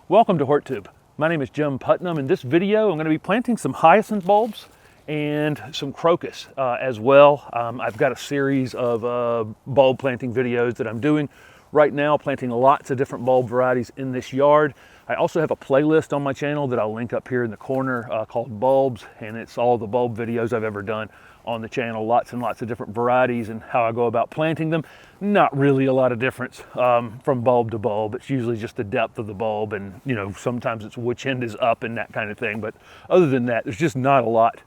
Welcome to HortTube. My name is Jim Putnam. In this video, I'm going to be planting some hyacinth bulbs and some crocus as well. I've got a series of bulb planting videos that I'm doing right now, planting lots of different bulb varieties in this yard. I also have a playlist on my channel that I'll link up here in the corner called Bulbs, and it's all the bulb videos I've ever done on the channel. Lots and lots of different varieties and how I go about planting them. Not really a lot of difference from bulb to bulb. It's usually just the depth of the bulb, and sometimes it's which end is up and that kind of thing. But other than that, there's just not a lot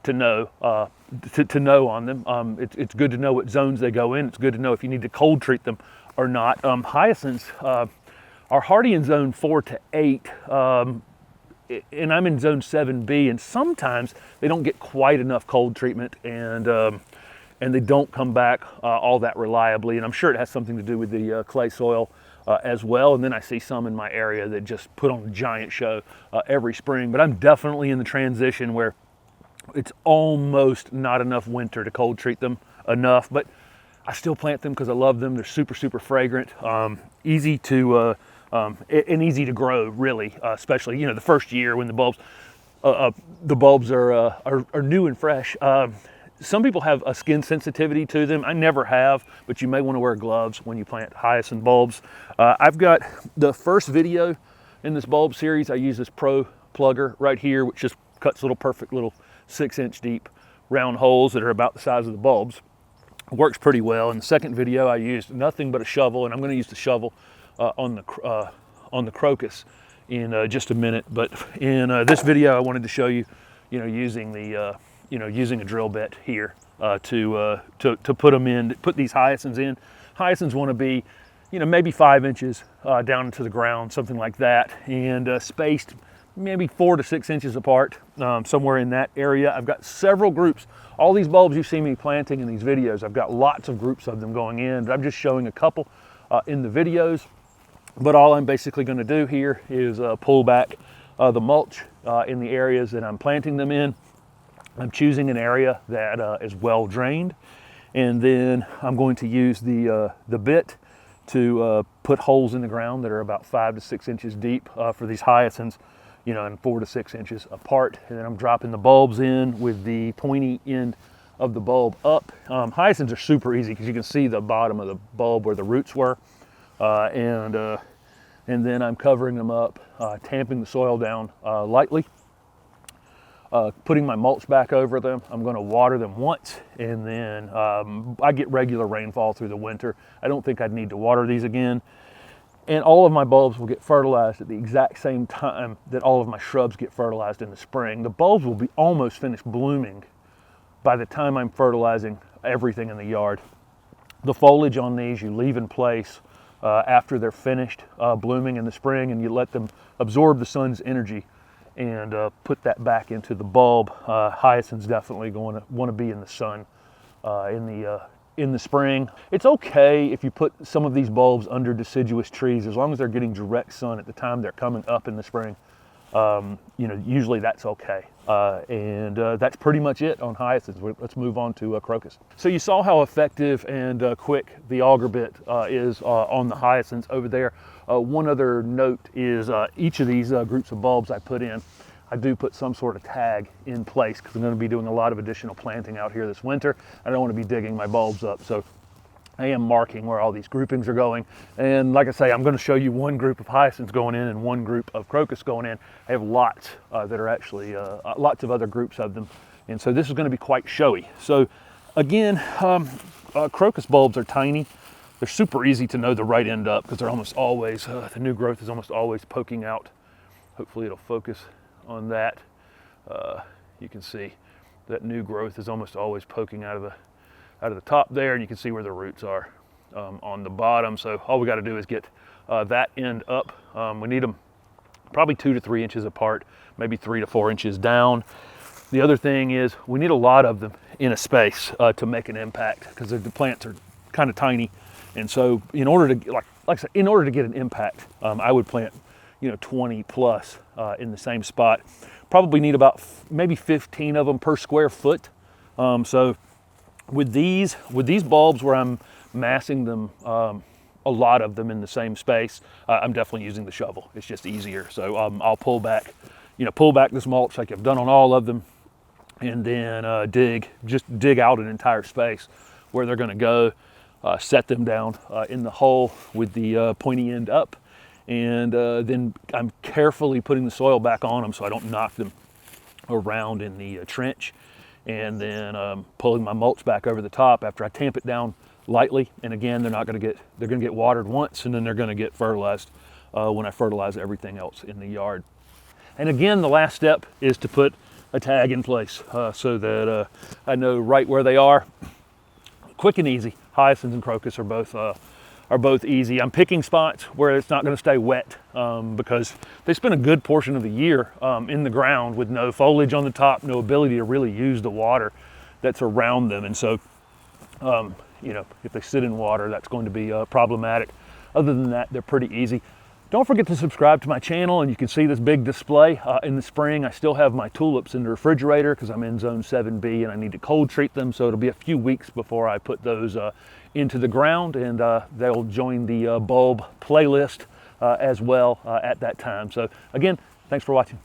to know on them. It's good to know what zones they go in. It's good to know if you need to cold treat them or not. Hyacinths are hardy in zone 4 to 8. And I'm in zone 7B, and sometimes they don't get quite enough cold treatment, and they don't come back all that reliably. And I'm sure it has something to do with the clay soil as well. And then I see some in my area that just put on a giant show every spring. But I'm definitely in the transition where it's almost not enough winter to cold treat them enough, but I still plant them because I love them. They're super, super fragrant, easy to and easy to grow, really, especially the first year when the bulbs are new and fresh. Some people have a skin sensitivity to them. I never have, but you may want to wear gloves when you plant hyacinth bulbs. I've got the first video in this bulb series. I use this Pro plugger right here, which just cuts perfect little 6-inch deep round holes that are about the size of the bulbs. It works pretty well. In the second video, I used nothing but a shovel, and I'm going to use the shovel on the crocus in just a minute. But in this video, I wanted to show you, using the using a drill bit here to put these hyacinths in. Hyacinths want to be, maybe 5 inches down into the ground, something like that, and spaced maybe 4 to 6 inches apart, somewhere in that area. I've got several groups. All these bulbs you see me planting in these videos, I've got lots of groups of them going in. I'm just showing a couple in the videos. But all I'm basically going to do here is pull back the mulch in the areas that I'm planting them in. I'm choosing an area that is well drained, and then I'm going to use the bit to put holes in the ground that are about 5 to 6 inches deep for these hyacinths, and 4 to 6 inches apart. And then I'm dropping the bulbs in with the pointy end of the bulb up. Hyacinths are super easy because you can see the bottom of the bulb where the roots were. And then I'm covering them up, tamping the soil down lightly, putting my mulch back over them. I'm going to water them once, and then I get regular rainfall through the winter. I don't think I'd need to water these again. And all of my bulbs will get fertilized at the exact same time that all of my shrubs get fertilized in the spring. The bulbs will be almost finished blooming by the time I'm fertilizing everything in the yard. The foliage on these you leave in place after they're finished blooming in the spring, and you let them absorb the sun's energy and put that back into the bulb. Hyacinths definitely going to want to be in the sun in the spring. It's okay if you put some of these bulbs under deciduous trees, as long as they're getting direct sun at the time they're coming up in the spring. Usually that's okay. And that's pretty much it on hyacinths. Let's move on to crocus. So you saw how effective and quick the auger bit is on the hyacinths over there. One other note is each of these groups of bulbs I put in, I do put some sort of tag in place because I'm going to be doing a lot of additional planting out here this winter. I don't want to be digging my bulbs up, so I am marking where all these groupings are going. And like I say, I'm going to show you one group of hyacinths going in and one group of crocus going in. I have lots that are actually, lots of other groups of them. And so this is going to be quite showy. So again, crocus bulbs are tiny. They're super easy to know the right end up because they're almost always, the new growth is almost always poking out. Hopefully it'll focus on that. You can see that new growth is almost always poking out of the top there, and you can see where the roots are on the bottom. So all we got to do is get that end up. We need them probably 2 to 3 inches apart, maybe 3 to 4 inches down. The other thing is we need a lot of them in a space to make an impact because the plants are kind of tiny. And so in order to, like I said, in order to get an impact, I would plant 20 plus in the same spot. Probably need about maybe 15 of them per square foot. So with these bulbs where I'm massing them a lot of them in the same space, I'm definitely using the shovel. It's just easier. So I'll pull back this mulch like I've done on all of them, and then dig out an entire space where they're going to go, set them down in the hole with the pointy end up, and then I'm carefully putting the soil back on them so I don't knock them around in the trench, and then pulling my mulch back over the top after I tamp it down lightly. And again, they're going to get watered once, and then they're going to get fertilized when I fertilize everything else in the yard. And again, the last step is to put a tag in place so that I know right where they are. Quick and easy. Hyacinths and crocus are both easy. I'm picking spots where it's not going to stay wet because they spend a good portion of the year in the ground with no foliage on the top, no ability to really use the water that's around them. And so, if they sit in water, that's going to be problematic. Other than that, they're pretty easy. Don't forget to subscribe to my channel, and you can see this big display. In the spring, I still have my tulips in the refrigerator because I'm in zone 7B and I need to cold treat them. So it'll be a few weeks before I put those into the ground, and they'll join the bulb playlist as well at that time. So again, thanks for watching.